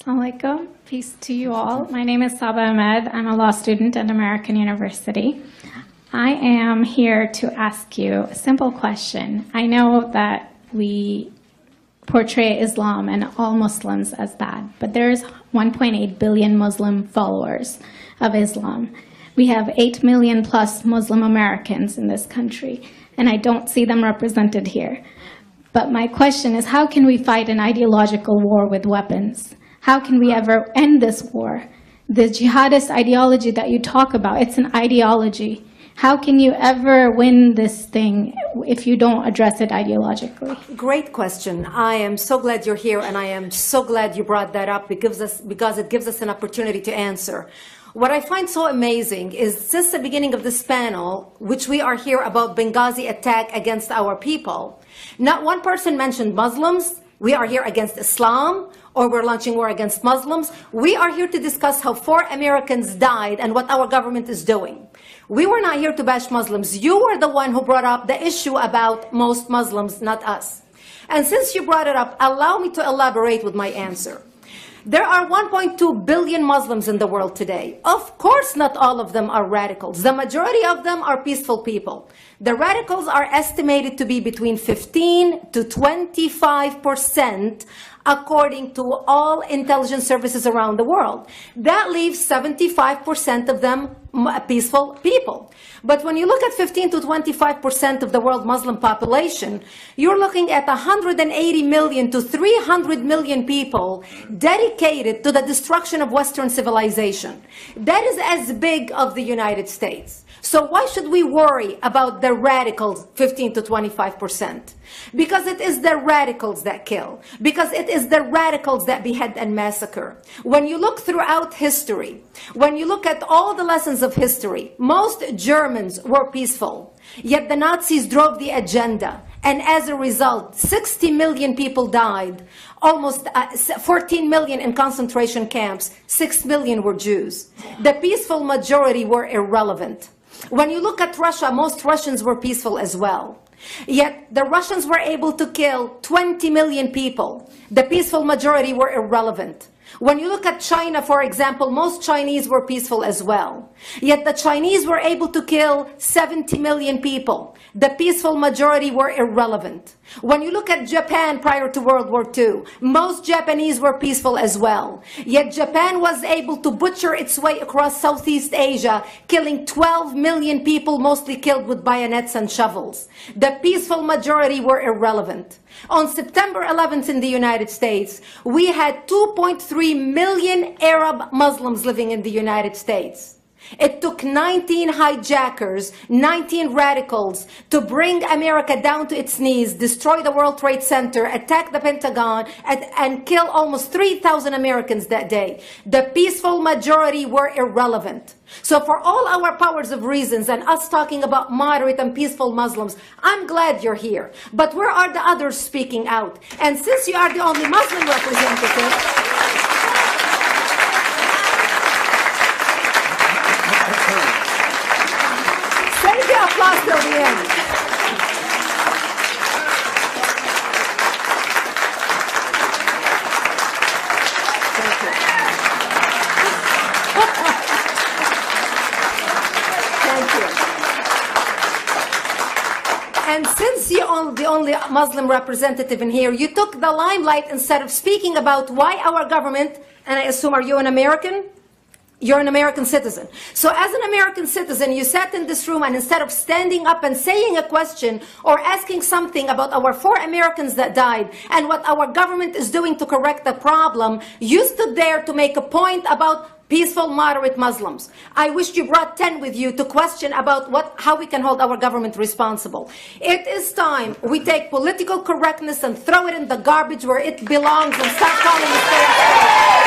Alaikum. Peace to you all. My name is Saba Ahmed. I'm a law student at American University. I am here to ask you a simple question. I know that we portray Islam and all Muslims as bad, but there's 1.8 billion Muslim followers of Islam. We have 8 million plus Muslim Americans in this country, and I don't see them represented here. But my question is, how can we fight an ideological war with weapons? How can we ever end this war? The jihadist ideology that you talk about, it's an ideology. How can you ever win this thing if you don't address it ideologically? Great question. I am so glad you're here, and I am so glad you brought that up because it gives us an opportunity to answer. What I find so amazing is since the beginning of this panel, which we are here about Benghazi attack against our people, not one person mentioned Muslims. We are here against Islam, or we're launching war against Muslims. We are here to discuss how 4 Americans died and what our government is doing. We were not here to bash Muslims. You were the one who brought up the issue about most Muslims, not us. And since you brought it up, allow me to elaborate with my answer. There are 1.2 billion Muslims in the world today. Of course, not all of them are radicals. The majority of them are peaceful people. The radicals are estimated to be between 15 to 25%, according to all intelligence services around the world. That leaves 75% of them peaceful people. But when you look at 15 to 25% of the world Muslim population, you're looking at 180 million to 300 million people dedicated to the destruction of Western civilization. That is as big as the United States. So why should we worry about the radicals, 15 to 25%? Because it is the radicals that kill. Because it is the radicals that behead and massacre. When you look throughout history, when you look at all the lessons of history, most Germans were peaceful. Yet the Nazis drove the agenda. And as a result, 60 million people died. Almost 14 million in concentration camps. 6 million were Jews. The peaceful majority were irrelevant. When you look at Russia, most Russians were peaceful as well. Yet the Russians were able to kill 20 million people. The peaceful majority were irrelevant. When you look at China, for example, most Chinese were peaceful as well. Yet the Chinese were able to kill 70 million people. The peaceful majority were irrelevant. When you look at Japan prior to World War II, most Japanese were peaceful as well. Yet Japan was able to butcher its way across Southeast Asia, killing 12 million people, mostly killed with bayonets and shovels. The peaceful majority were irrelevant. On September 11th in the United States, we had 2.3 million Arab Muslims living in the United States. It took 19 hijackers, 19 radicals to bring America down to its knees, destroy the World Trade Center, attack the Pentagon, and kill almost 3,000 Americans that day. The peaceful majority were irrelevant. So for all our powers of reasons and us talking about moderate and peaceful Muslims, I'm glad you're here. But where are the others speaking out? And since you are the only Muslim representative, applause till the end. Thank you. Thank you. And since you're the only Muslim representative in here, you took the limelight instead of speaking about why our government, and I assume, are you an American? You're an American citizen. So as an American citizen, you sat in this room and instead of standing up and saying a question or asking something about our 4 Americans that died and what our government is doing to correct the problem, you stood there to make a point about peaceful, moderate Muslims. I wish you brought 10 with you to question about how we can hold our government responsible. It is time we take political correctness and throw it in the garbage where it belongs and stop calling it fair.